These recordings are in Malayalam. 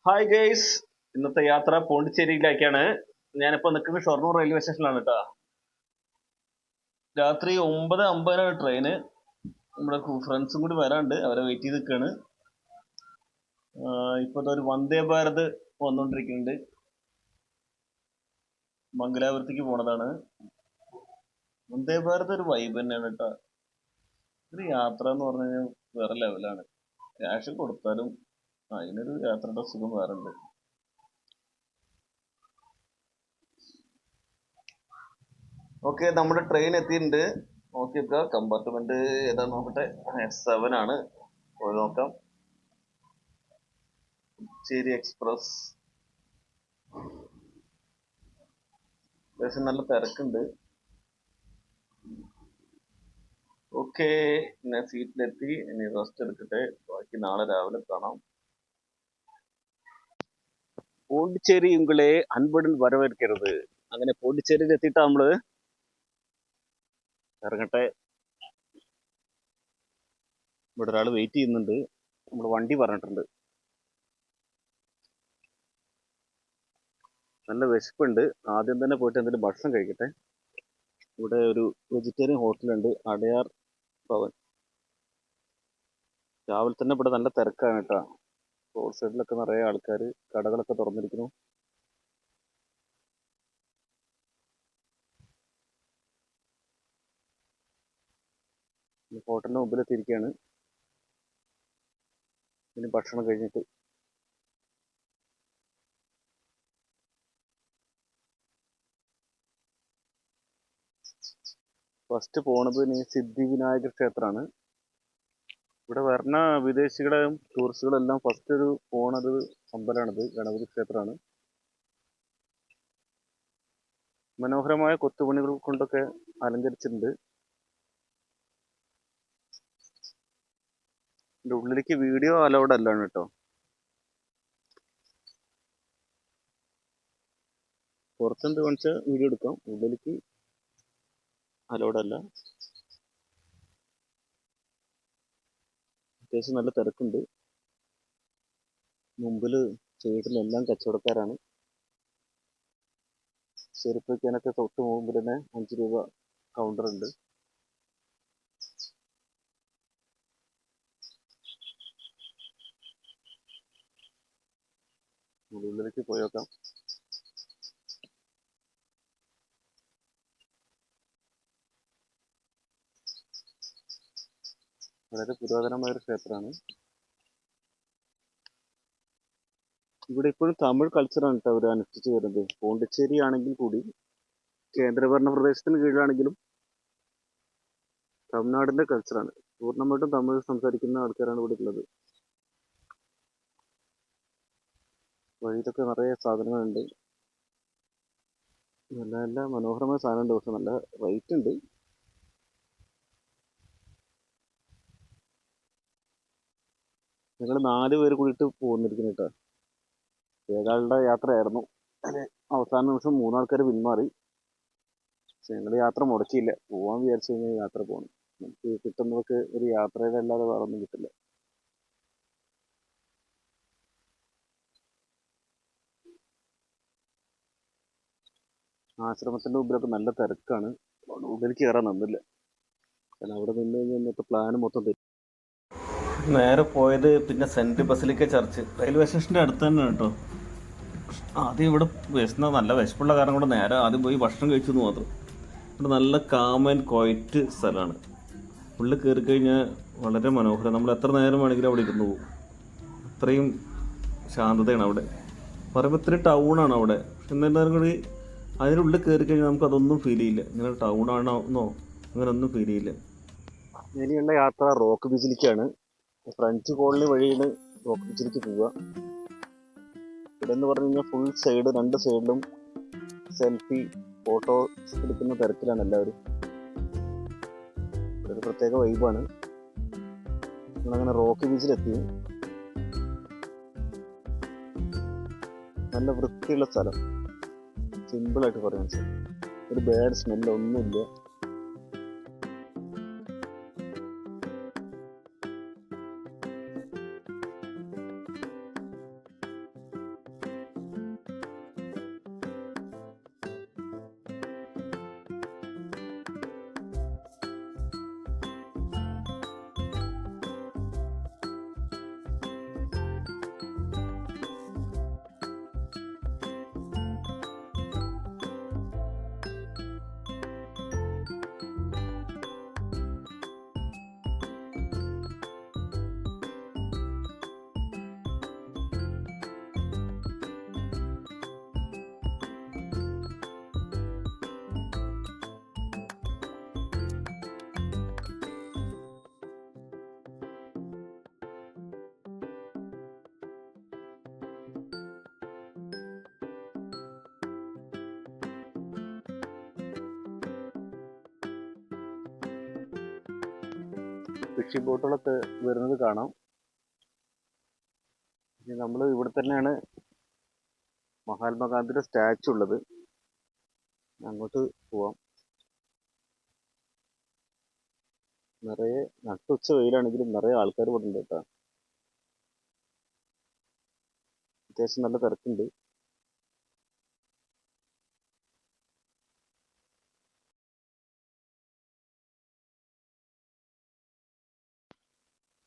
ഹായ് ഗൈസ്, ഇന്നത്തെ യാത്ര പോണ്ടിച്ചേരിയിലേക്കാണ്. ഞാനിപ്പോ നിൽക്കുന്നത് ഷൊർണൂർ റെയിൽവേ സ്റ്റേഷനിലാണ് കേട്ടോ. രാത്രി 9:50 ട്രെയിന്. നമ്മുടെ ഫ്രണ്ട്സും കൂടി വരാണ്ട്, അവരെ വെയിറ്റ് ചെയ്ത് നിൽക്കുകയാണ്. ഇപ്പോഴത്തെ ഒരു വന്ദേ ഭാരത് വന്നുകൊണ്ടിരിക്കുന്നുണ്ട്. മംഗലാപുരത്തേക്ക് പോണതാണ്. വന്ദേ ഭാരത് ഒരു വൈബ് തന്നെയാണ് കേട്ടോ. ഒരു യാത്ര എന്ന് പറഞ്ഞു കഴിഞ്ഞാൽ വേറെ ലെവലാണ്. ക്യാഷ് കൊടുത്താലും അതിനൊരു യാത്രയുടെ സുഖം വേറെ ഉണ്ട്. ഓക്കെ, നമ്മുടെ ട്രെയിൻ എത്തിയിട്ടുണ്ട്. നോക്കിയൊക്കെ കമ്പാർട്ട്മെന്റ് ഏതാ നോക്കട്ടെ. S7 ആണ്. പോയി നോക്കാം. ചേരി എക്സ്പ്രസ്. അത്യാവശ്യം നല്ല തിരക്കുണ്ട്. ഓക്കെ, ഞാൻ സീറ്റിലെത്തി. ഇനി റെസ്റ്റ് എടുക്കട്ടെ. ബാക്കി നാളെ രാവിലെ കാണാം. പോണ്ടിച്ചേരി ഉങ്ങളെ അൻപുடன் വരവേற்கிறது. അങ്ങനെ പോണ്ടിച്ചേരിയിൽ എത്തിയിട്ടാ നമ്മള് ഇറങ്ങട്ടെ. ഇവിടെ ഒരാൾ വെയിറ്റ് ചെയ്യുന്നുണ്ട്. നമ്മൾ വണ്ടി പറഞ്ഞിട്ടുണ്ട്. നല്ല വിശപ്പുണ്ട്. ആദ്യം തന്നെ പോയിട്ട് എന്തെങ്കിലും ഭക്ഷണം കഴിക്കട്ടെ. ഇവിടെ ഒരു വെജിറ്റേറിയൻ ഹോട്ടലുണ്ട്, അടയാർ ഭവൻ. രാവിലെ തന്നെ ഇവിടെ നല്ല തിരക്കാണ് കേട്ടോ. റോഡ് സൈഡിലൊക്കെ നിറയെ ആൾക്കാർ, കടകളൊക്കെ തുറന്നിരിക്കുന്നു. ഹോട്ടലിന് മുമ്പിലെത്തിയിരിക്കുകയാണ്. ഇനി ഭക്ഷണം കഴിഞ്ഞിട്ട് ഫസ്റ്റ് പോണത് ഇനി സിദ്ധിവിനായക ക്ഷേത്രമാണ്. ഇവിടെ വരുന്ന വിദേശികളും ടൂറിസ്റ്റുകളും എല്ലാം ഫസ്റ്റ് ഒരു പോണത് അമ്പലമാണിത്, ഗണപതി ക്ഷേത്രമാണ്. മനോഹരമായ കൊത്തുപണികൾ കൊണ്ടൊക്കെ അലങ്കരിച്ചിട്ടുണ്ട്. ഇതിൻ്റെ ഉള്ളിലേക്ക് വീഡിയോ അലൗഡ് അല്ലാണ് കേട്ടോ. പുറത്തെന്ത് കാണിച്ചാൽ വീഡിയോ എടുക്കാം, ഉള്ളിലേക്ക് അലൗഡ് അല്ല. അത്യാവശ്യം നല്ല തിരക്കുണ്ട്. മുമ്പിൽ സൈഡിലെല്ലാം കച്ചവടക്കാരാണ്. ചെരുപ്പ് വയ്ക്കാനൊക്കെ തൊട്ട് മുമ്പിൽ തന്നെ 5 രൂപ കൗണ്ടർ ഉണ്ട്. ഉള്ളിലേക്ക് പോയി നോക്കാം. വളരെ പുരാതനമായ ഒരു ക്ഷേത്രമാണ്. ഇവിടെ ഇപ്പോഴും തമിഴ് കൾച്ചറാണ് കേട്ടോ അവർ അനുഷ്ഠിച്ചു വരുന്നത്. പോണ്ടിച്ചേരി ആണെങ്കിൽ കൂടി കേന്ദ്രഭരണ പ്രദേശത്തിന് കീഴിലാണെങ്കിലും തമിഴ്നാടിന്റെ കൾച്ചറാണ്. പൂർണ്ണമായിട്ടും തമിഴ് സംസാരിക്കുന്ന ആൾക്കാരാണ് ഇവിടെ ഉള്ളത്. വഴിയിലൊക്കെ നിറയെ സാധനങ്ങളുണ്ട്. നല്ല നല്ല മനോഹരമായ സാധനമുണ്ട്. പക്ഷെ നല്ല റേറ്റ് ഉണ്ട്. ഞങ്ങൾ 4 പേര് കൂടിയിട്ട് പോന്നിരിക്കുന്നു കേട്ടോ. ഏതാളുടെ യാത്രയായിരുന്നു. അവസാന നിമിഷം 3 ആൾക്കാർ പിന്മാറി. പക്ഷെ ഞങ്ങൾ യാത്ര മുടക്കിയില്ല. പോവാൻ വിചാരിച്ചു കഴിഞ്ഞാൽ യാത്ര പോകണം. നമുക്ക് കിട്ടുന്നതൊക്കെ ഒരു യാത്രയുടെ അല്ലാതെ വേറെ ഒന്നും കിട്ടില്ല. ആശ്രമത്തിന്റെ മുമ്പിലൊക്കെ നല്ല തിരക്കാണ്. ഉള്ളിലേക്ക് കയറാൻ നിന്നില്ല. കാരണം അവിടെ നിന്ന് കഴിഞ്ഞാൽ ഇന്നത്തെ പ്ലാൻ മൊത്തം തെറ്റും. നേരെ പോയത് പിന്നെ സെന്റ് ബസിലിക്ക ചർച്ച്, റെയിൽവേ സ്റ്റേഷന്റെ അടുത്ത് തന്നെ കേട്ടോ. ആദ്യം ഇവിടെ നല്ല വിശപ്പുള്ള കാരണം കൊണ്ട് നേരെ ആദ്യം പോയി ഭക്ഷണം കഴിച്ചെന്ന് മാത്രം. ഇവിടെ നല്ല കാം ആൻഡ് ക്വയറ്റ് സ്ഥലമാണ്. ഉള്ളിൽ കയറി കഴിഞ്ഞാൽ വളരെ മനോഹരം. നമ്മൾ എത്ര നേരം വേണമെങ്കിലും അവിടെ ഇരുന്ന് പോകും. അത്രയും ശാന്തതയാണ് അവിടെ. പറയുമ്പോൾ ഇത്തിരി ടൗണാണ് അവിടെ. എന്നിരുന്നാലും കൂടി അതിനുള്ളിൽ കയറി കഴിഞ്ഞാൽ നമുക്ക് അതൊന്നും ഫീൽ ചെയ്യില്ല. ഇങ്ങനെ ടൗൺ ആണോ അങ്ങനെ ഒന്നും ഫീൽ ചെയ്യില്ല. ഇനിയുള്ള യാത്ര റോക്ക് ബീച്ചിലേക്കാണ്. ഫ്രഞ്ച് കോളനി വഴിയാണ് റോക്ക് ബീച്ചിലേക്ക് പോവുക. ഇവിടെ എന്ന് പറഞ്ഞു കഴിഞ്ഞാൽ ഫുൾ സൈഡ് 2 സൈഡിലും സെൽഫി ഫോട്ടോ എടുക്കുന്ന തിരക്കിലാണ് എല്ലാവരും. ഒരു പ്രത്യേക വൈബാണ്. നമ്മളങ്ങനെ റോക്ക് ബീച്ചിലെത്തി. നല്ല വൃത്തിയുള്ള സ്ഥലം. സിമ്പിളായിട്ട് പറയാൻ സാർ, ഒരു ബാഡ് സ്മെല്ല് ഒന്നുമില്ല. ഫിഷിംഗ് ബോട്ടുകളൊക്കെ വരുന്നത് കാണാം. നമ്മൾ ഇവിടെ തന്നെയാണ് മഹാത്മാഗാന്ധിയുടെ സ്റ്റാച്ചു ഉള്ളത്. അങ്ങോട്ട് പോവാം. നിറയെ നട്ടുച്ച വെയിലാണെങ്കിലും നിറയെ ആൾക്കാർ ഇവിടെ ഉണ്ട് കേട്ടോ. അത്യാവശ്യം നല്ല തിരക്കുണ്ട്.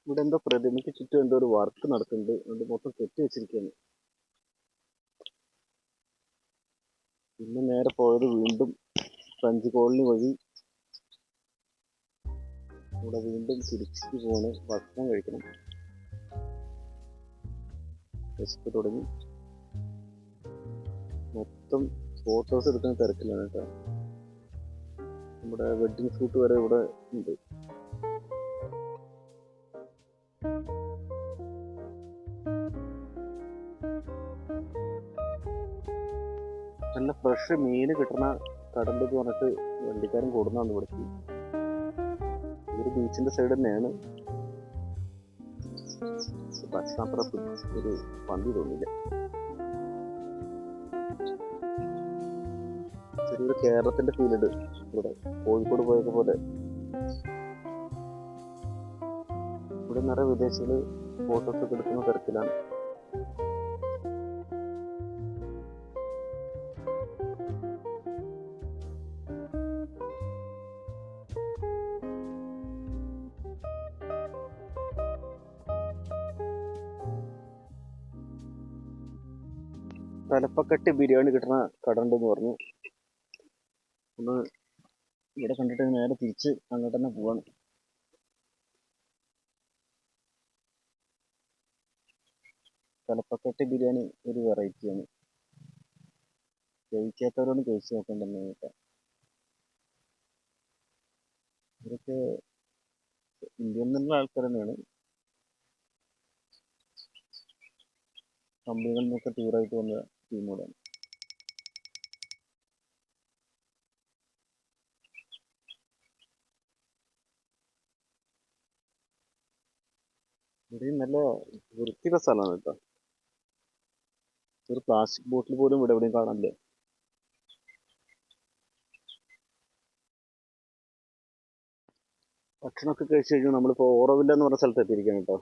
ഇവിടെ എന്തോ പ്രതിമയ്ക്ക് ചുറ്റും എന്തോ ഒരു വർക്ക് നടക്കുന്നുണ്ട്. അത് മൊത്തം കെട്ടി വെച്ചിരിക്കുകയാണ്. പിന്നെ നേരെ പോയത് വീണ്ടും ഫ്രഞ്ച് കോളനി വഴി ഇവിടെ വീണ്ടും തിരിച്ചിട്ട് പോണ്. ഭക്ഷണം കഴിക്കണം. വിശപ്പ് തുടങ്ങി. മൊത്തം ഫോട്ടോസ് എടുക്കുന്ന തിരക്കിലാണ് കേട്ടോ. നമ്മുടെ വെഡ്ഡിങ് ഷൂട്ട് വരെ ഇവിടെ ഉണ്ട്. നല്ല ഫ്രഷ് മീൻ കിട്ടുന്ന കടലെന്ന് പറഞ്ഞിട്ട് വണ്ടിക്കാരൻ കൊടുന്നാണ് ഇവിടേക്ക്. ഇതൊരു ബീച്ചിന്റെ സൈഡ് തന്നെയാണ്. ഭക്ഷണം അത്ര ഒരു പന്തി തോന്നില്ല. ചെറിയൊരു കേരളത്തിന്റെ ഫീലുണ്ട് ഇവിടെ. കോഴിക്കോട് പോയതുപോലെ പോലെ ഇവിടെ നിറയെ വിദേശികള് ഫോട്ടോസ് ഒക്കെ എടുക്കുന്ന തിരക്കിലാണ്. തലപ്പക്കട്ടി ബിരിയാണി കിട്ടുന്ന കട ഉണ്ടെന്ന് പറഞ്ഞു. ഒന്ന് ഇവിടെ കണ്ടിട്ട് നേരെ തിരിച്ച് അങ്ങോട്ട് തന്നെ പോവാണ്. തലപ്പക്കട്ടി ബിരിയാണി ഒരു വെറൈറ്റിയാണ്. കഴിക്കാത്തവരൊന്ന് കഴിച്ച് നോക്കണ്ടെന്ന് കേട്ടോ. ഇവരൊക്കെ ഇന്ത്യയിൽ നിന്നുള്ള ആൾക്കാർ തന്നെയാണ്. കമ്പനികളിൽ നിന്നൊക്കെ ടൂറായിട്ട് വന്ന ടീമുകളാണ്. ഇവിടെ നല്ല വൃത്തിയുള്ള സ്ഥലമാണ് കേട്ടോ. ഒരു പ്ലാസ്റ്റിക് ബോട്ടിൽ പോലും ഇവിടെ എവിടെയും കാണാനില്ല. ഭക്ഷണമൊക്കെ കഴിച്ച് കഴിഞ്ഞാൽ നമ്മളിപ്പോൾ ഓറോവില്ല എന്ന് പറഞ്ഞ സ്ഥലത്ത് എത്തിയിരിക്കുകയാണ് കേട്ടോ.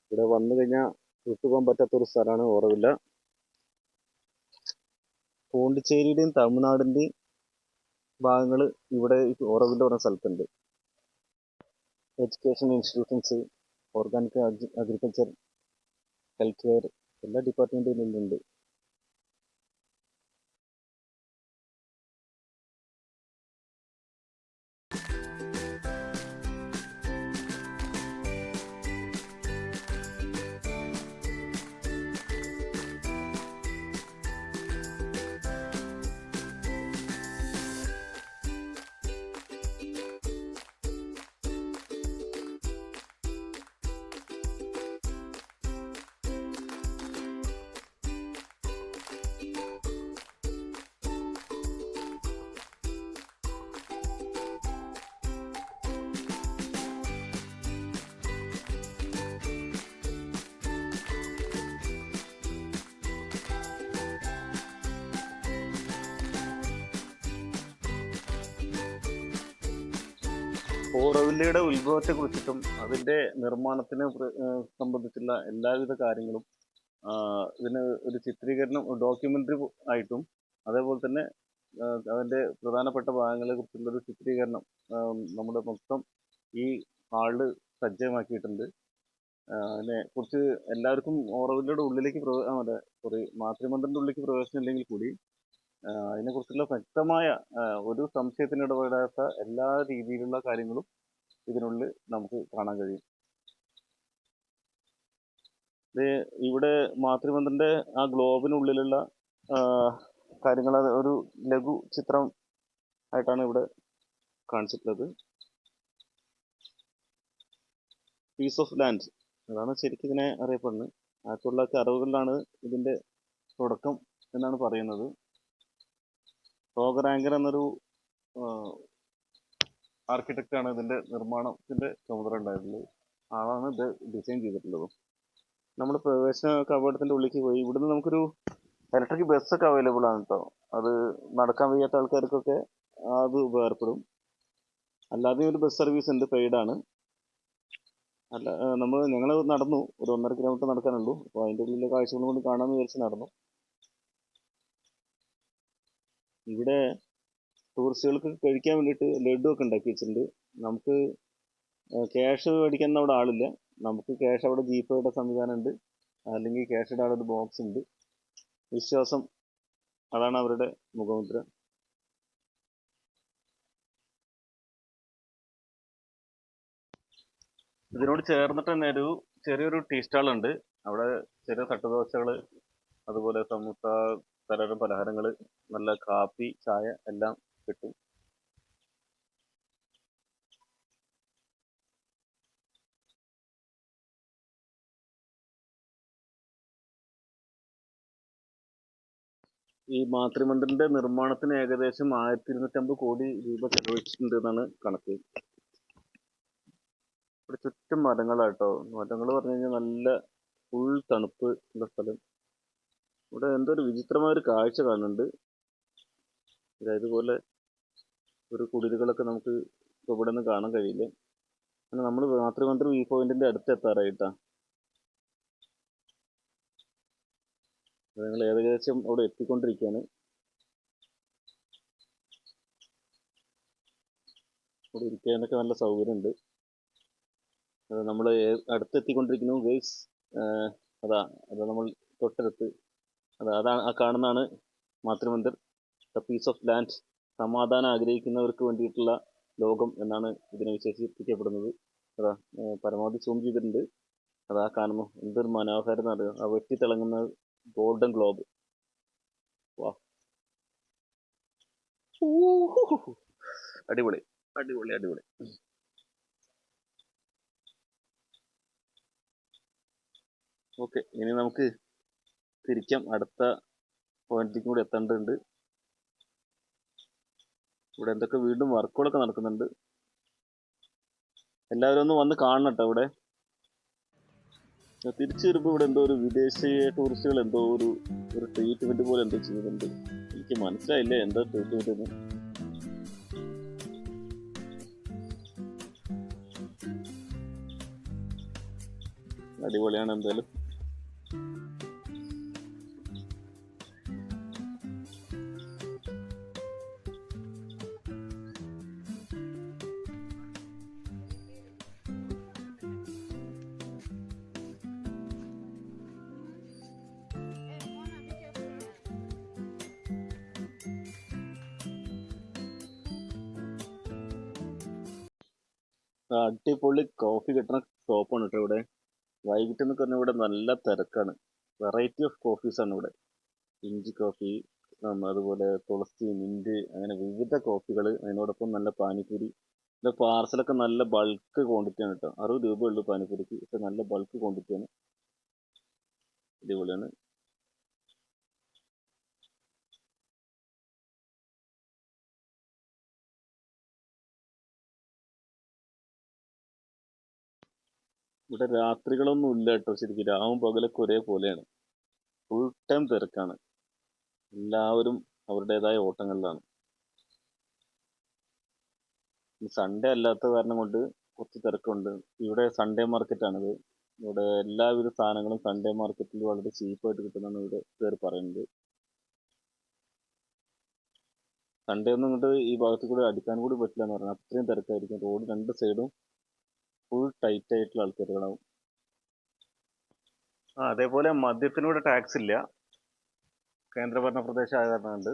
ഇവിടെ വന്നു കഴിഞ്ഞാൽ വിട്ടുപോകാൻ പറ്റാത്തൊരു സ്ഥലമാണ് ഓറോവില്ല. പോണ്ടിച്ചേരിയുടെയും തമിഴ്നാടിൻ്റെയും ഭാഗങ്ങൾ ഇവിടെ ഓറോവില്ല പറഞ്ഞ സ്ഥലത്തുണ്ട്. Education institutions, organic agriculture, health care എല്ലാ ഡിപ്പാർട്ട്മെൻറ്റും ഇതിലുണ്ട്. ഓറോവില്ലയുടെ ഉത്ഭവത്തെ കുറിച്ചിട്ടും അതിൻ്റെ നിർമ്മാണത്തിനെ സംബന്ധിച്ചുള്ള എല്ലാവിധ കാര്യങ്ങളും ഇതിന് ഒരു ചിത്രീകരണം ഡോക്യുമെൻ്ററി ആയിട്ടും അതേപോലെ തന്നെ അതിൻ്റെ പ്രധാനപ്പെട്ട ഭാഗങ്ങളെ കുറിച്ചുള്ളൊരു ചിത്രീകരണം നമ്മുടെ മൊത്തം ഈ ഹാളിൽ സജ്ജമാക്കിയിട്ടുണ്ട്. അതിനെ കുറിച്ച് എല്ലാവർക്കും ഓറോവില്ലയുടെ ഉള്ളിലേക്ക് സോറി മാതൃമന്ദിറിൻ്റെ ഉള്ളിലേക്ക് പ്രവേശനം ഇല്ലെങ്കിൽ കൂടി അതിനെക്കുറിച്ചുള്ള വ്യക്തമായ ഒരു സംശയത്തിന് ഇടപെടാത്ത എല്ലാ രീതിയിലുള്ള കാര്യങ്ങളും ഇതിനുള്ളിൽ നമുക്ക് കാണാൻ കഴിയും. ഇവിടെ മാതൃമന്ദിറിൻ്റെ ആ ഗ്ലോബിനുള്ളിലുള്ള കാര്യങ്ങൾ ഒരു ലഘു ചിത്രം ആയിട്ടാണ് ഇവിടെ കാണിച്ചിട്ടുള്ളത്. പീസ് ഓഫ് ലാൻഡ് അതാണ് ശരിക്കും ഇതിനെ അറിയപ്പെടുന്നത്. 1960കളിലാണ് ഇതിൻ്റെ തുടക്കം എന്നാണ് പറയുന്നത്. റോഗർ ആങ്കർ എന്നൊരു ആർക്കിടെക്റ്റ് ആണ് ഇതിന്റെ നിർമ്മാണത്തിന്റെ ചുമതല ഉണ്ടായിട്ടുള്ളത്. ആളാണ് ഇത് ഡിസൈൻ ചെയ്തിട്ടുള്ളത്. നമ്മൾ പ്രവേശന കവാടത്തിന്റെ ഉള്ളിലേക്ക് പോയി. ഇവിടുന്ന് നമുക്കൊരു ഇലക്ട്രിക് ബസ്സൊക്കെ അവൈലബിൾ ആണ് കേട്ടോ. അത് നടക്കാൻ വയ്യാത്ത ആൾക്കാർക്കൊക്കെ അത് ഉപകാരപ്പെടും. അല്ലാതെ ഒരു ബസ് സർവീസ് ഉണ്ട്, പെയ്ഡ് ആണ്. അല്ല, ഞങ്ങൾ നടന്നു, ഒരു 1.5 കിലോമീറ്റർ നടക്കാനുള്ളൂ. അപ്പോൾ അതിൻ്റെ ഉള്ളിലെ കാഴ്ചകളും കൊണ്ട് കാണാമെന്ന് വിചാരിച്ച് നടന്നു. ഇവിടെ ടൂറിസ്റ്റുകൾക്ക് കഴിക്കാൻ വേണ്ടിയിട്ട് ലഡു ഒക്കെ ഉണ്ടാക്കി വെച്ചിട്ടുണ്ട്. നമുക്ക് ക്യാഷ് മേടിക്കാൻ അവിടെ ആളില്ല. നമുക്ക് ക്യാഷ് അവിടെ ജിപേയുടെ സംവിധാനം ഉണ്ട്, അല്ലെങ്കിൽ ക്യാഷ് ഇടാൻ ഒരു ബോക്സ് ഉണ്ട്. വിശ്വാസം, അതാണ് അവരുടെ മുഖമുദ്ര. ഇതിനോട് ചേർന്നിട്ട് തന്നെ ഒരു ചെറിയൊരു ടീ സ്റ്റാൾ ഉണ്ട്. അവിടെ ചെറിയ തട്ടുദോശകൾ, അതുപോലെ സമൂസ, പലതരം പലഹാരങ്ങൾ, നല്ല കാപ്പി, ചായ എല്ലാം കിട്ടും. ഈ മാതൃമന്ദിറിന്റെ നിർമ്മാണത്തിന് ഏകദേശം 1250 കോടി രൂപ ചെലവഴിച്ചിട്ടുണ്ട് എന്നാണ് കണക്ക്. ഇവിടെ ചുറ്റും മരങ്ങളാട്ടോ. മരങ്ങൾ പറഞ്ഞു കഴിഞ്ഞാൽ നല്ല ഫുൾ തണുപ്പ് ഉള്ള സ്ഥലം. ഇവിടെ എന്തോ ഒരു വിചിത്രമായ ഒരു കാഴ്ച കാണുന്നുണ്ട്. ഇതുപോലെ ഒരു കുടിലുകളൊക്കെ നമുക്ക് ഇവിടെ നിന്ന് കാണാൻ കഴിയില്ല. അങ്ങനെ നമ്മൾ മാതൃമന്ദിർ വ്യൂ പോയിന്റിന്റെ അടുത്ത് എത്താറായിട്ടാ. ഞങ്ങൾ ഏകദേശം അവിടെ എത്തിക്കൊണ്ടിരിക്കുകയാണ്. അവിടെ ഇരിക്കാനൊക്കെ നല്ല സൗകര്യമുണ്ട്. നമ്മൾ അടുത്തെത്തിക്കൊണ്ടിരിക്കുന്നു ഗൈസ്. അതാ നമ്മൾ തൊട്ടടുത്ത്, അതാണ് ആ കാണുന്നതാണ് മാതൃമന്ദിർ, ദ പീസ് ഓഫ് ലാൻഡ്. സമാധാനം ആഗ്രഹിക്കുന്നവർക്ക് വേണ്ടിയിട്ടുള്ള ലോകം എന്നാണ് ഇതിനെ വിശേഷിപ്പിക്കപ്പെടുന്നത്. അതാ പരമാവധി സൂം ചെയ്തിട്ടുണ്ട്. അതാ കാണുന്നു, എന്തൊരു മനോഹരം അറിയാം. ആ വെട്ടിത്തിളങ്ങുന്ന ഗോൾഡൻ ഗ്ലോബ്. വാ, അടിപൊളി അടിപൊളി അടിപൊളി. ഓക്കെ, ഇനി നമുക്ക് തിരിക്കാം. അടുത്ത പോയിന്റിലേക്ക് കൂടി എത്തേണ്ടതുണ്ട്. ഇവിടെ എന്തൊക്കെ വീണ്ടും വർക്കുകളൊക്കെ നടക്കുന്നുണ്ട്. എല്ലാവരും ഒന്ന് വന്ന് കാണണം കേട്ടോ. ഇവിടെ തിരിച്ചു വരുമ്പോൾ ഇവിടെ എന്തോ ഒരു വിദേശീയ ടൂറിസ്റ്റുകൾ എന്തോ ഒരു ട്രീറ്റ്മെന്റ് പോലെ എന്തോ ചെയ്യുന്നുണ്ട്. എനിക്ക് മനസ്സിലായില്ല എന്താ ട്രീറ്റ്മെന്റ് എന്ന്. അടിപൊളിയാണ് എന്തായാലും. അടിപൊളി കോഫി കിട്ടുന്ന ഷോപ്പാണ് കേട്ടോ ഇവിടെ. വൈകിട്ട് എന്നൊക്കെ പറഞ്ഞാൽ ഇവിടെ നല്ല തിരക്കാണ്. വെറൈറ്റി ഓഫ് കോഫീസ് ആണ് ഇവിടെ. ഇഞ്ചി കോഫി, അതുപോലെ തുളസി, മിന്റ്, അങ്ങനെ വിവിധ കോഫികൾ. അതിനോടൊപ്പം നല്ല പാനിപ്പൂരി. ഇത് പാർസലൊക്കെ നല്ല ബൾക്ക് ക്വാണ്ടിറ്റി ആണ് കേട്ടോ. 60 രൂപ ഉള്ളൂ പാനിപ്പൂരിക്ക്, പക്ഷെ നല്ല ബൾക്ക് ക്വാണ്ടിറ്റിയാണ്. അടിപൊളിയാണ്. ഇവിടെ രാത്രികളൊന്നും ഇല്ല കേട്ടോ. ശരിക്കും രാവും പകലൊക്കെ ഒരേപോലെയാണ്. ഫുൾ ടൈം തിരക്കാണ്. എല്ലാവരും അവരുടേതായ ഓട്ടങ്ങളിലാണ്. സൺഡേ അല്ലാത്ത കാരണം കൊണ്ട് കുറച്ച് തിരക്കുണ്ട്. ഇവിടെ സൺഡേ മാർക്കറ്റാണിത്. ഇവിടെ എല്ലാവിധ സാധനങ്ങളും സൺഡേ മാർക്കറ്റിൽ വളരെ ചീപ്പായിട്ട് കിട്ടുന്നതാണ് ഇവിടെ പേര് പറയുന്നത്. സൺഡേ ഒന്നും ഇങ്ങോട്ട് ഈ ഭാഗത്ത് കൂടെ അടിക്കാൻ കൂടി പറ്റില്ല എന്ന് പറഞ്ഞാൽ അത്രയും തിരക്കായിരിക്കും. റോഡ് രണ്ട് സൈഡും ഫുൾ ടൈറ്റ് ആയിട്ടുള്ള ആൾക്കാരുകളാവും. അതേപോലെ മദ്യത്തിനൂടെ ടാക്സ് ഇല്ല, കേന്ദ്രഭരണ പ്രദേശം ആയ കാരണം കൊണ്ട്.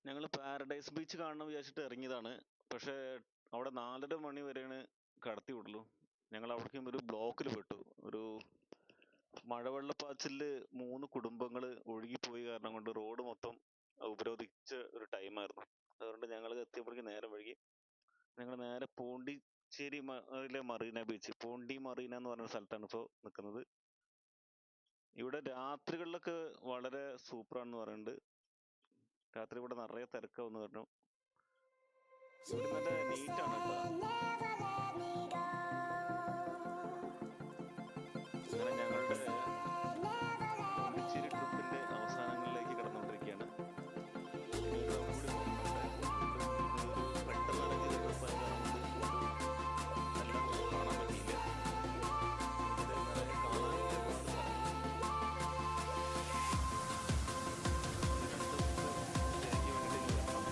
ഞങ്ങൾ പാരഡൈസ് ബീച്ച് കാണണം വിചാരിച്ചിട്ട് ഇറങ്ങിയതാണ്. പക്ഷേ അവിടെ 4:30 മണി വരെയാണ് കടത്തി വിടുള്ളൂ. ഞങ്ങൾ അവിടേക്കും ഒരു ബ്ലോക്കിൽ പെട്ടു. ഒരു മഴവെള്ളപ്പാച്ചില് 3 കുടുംബങ്ങൾ ഒഴുകിപ്പോയി കാരണം കൊണ്ട് റോഡ് മൊത്തം ഉപരോധിച്ച ഒരു ടൈമായിരുന്നു. അതുകൊണ്ട് ഞങ്ങൾ എത്തിയപ്പോഴേക്കും നേരം വൈകി. ഞങ്ങൾ നേരെ പോണ്ടിച്ചേരിയിലെ മറീന ബീച്ച്, പോണ്ടി മറീന എന്ന് പറഞ്ഞ സ്ഥലത്താണ് ഇപ്പോൾ നിൽക്കുന്നത്. ഇവിടെ രാത്രികളിലൊക്കെ വളരെ സൂപ്പറാണെന്ന് പറയുന്നുണ്ട്. രാത്രി ഇവിടെ നിറയെ തിരക്കാവെന്ന് പറഞ്ഞു. ഇവിടെ നല്ല നീറ്റാണ് കേട്ടോ. അങ്ങനെ ഞങ്ങളുടെ പോണ്ടിച്ചേരി ട്രിപ്പിന്റെ അവസാനങ്ങളിലേക്ക് കടന്നുകൊണ്ടിരിക്കുകയാണ്. ഇനി ഒരു തവണ കൂടി പോകുന്നുണ്ട്. വീണ്ടും പെട്ടെന്ന് അറേഞ്ച് ചെയ്ത ട്രിപ്പ് ആയതുകൊണ്ട് എല്ലാം കാണാൻ പറ്റിയില്ല. ഇവിടെ നിറയെ കാണാൻ ഒരുപാട് സ്ഥലങ്ങളുണ്ട്. രണ്ട് ദിവസത്തെ സ്റ്റേക്ക് വേണ്ടിയിട്ട് വരണം.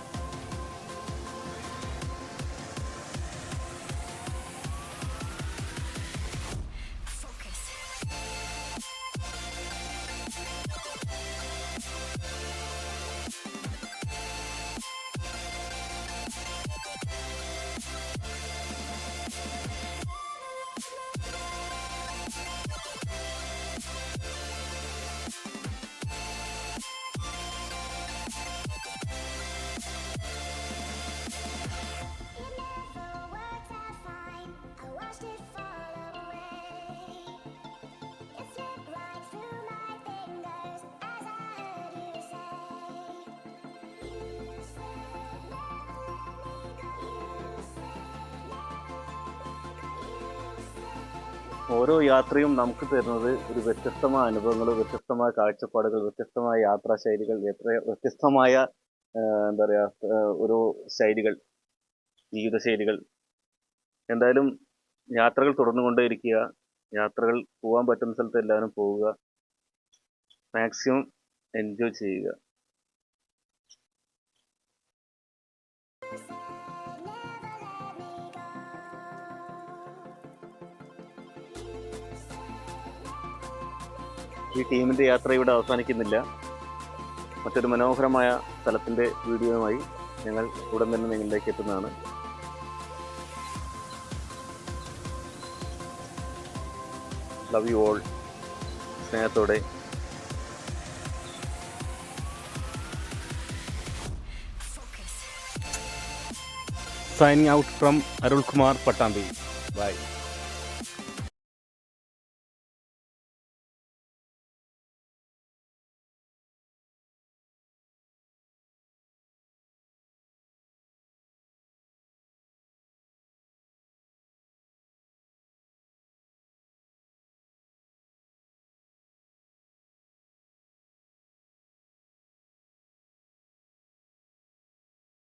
ഓരോ യാത്രയും നമുക്ക് തരുന്നത് ഒരു വ്യത്യസ്തമായ അനുഭവങ്ങൾ, വ്യത്യസ്തമായ കാഴ്ചപ്പാടുകൾ, വ്യത്യസ്തമായ യാത്രാശൈലികൾ, വ്യത്യസ്തമായ എന്താ പറയുക ഓരോ ശൈലികൾ, ജീവിതശൈലികൾ. എന്തായാലും യാത്രകൾ തുടർന്നുകൊണ്ടേയിരിക്കുക. യാത്രകൾ പോകാൻ പറ്റുന്ന സ്ഥലത്ത് എല്ലാവരും പോവുക. മാക്സിമം എൻജോയ് ചെയ്യുക. ഈ ടീമിൻ്റെ യാത്ര ഇവിടെ അവസാനിക്കുന്നില്ല. മറ്റൊരു മനോഹരമായ സ്ഥലത്തിൻ്റെ വീഡിയോയുമായി ഞങ്ങൾ ഉടൻ തന്നെ നിങ്ങളിലേക്ക് എത്തുന്നതാണ്. Love you all. സ്നേഹത്തോടെ. Signing out from Arul Kumar Patambi. Bye.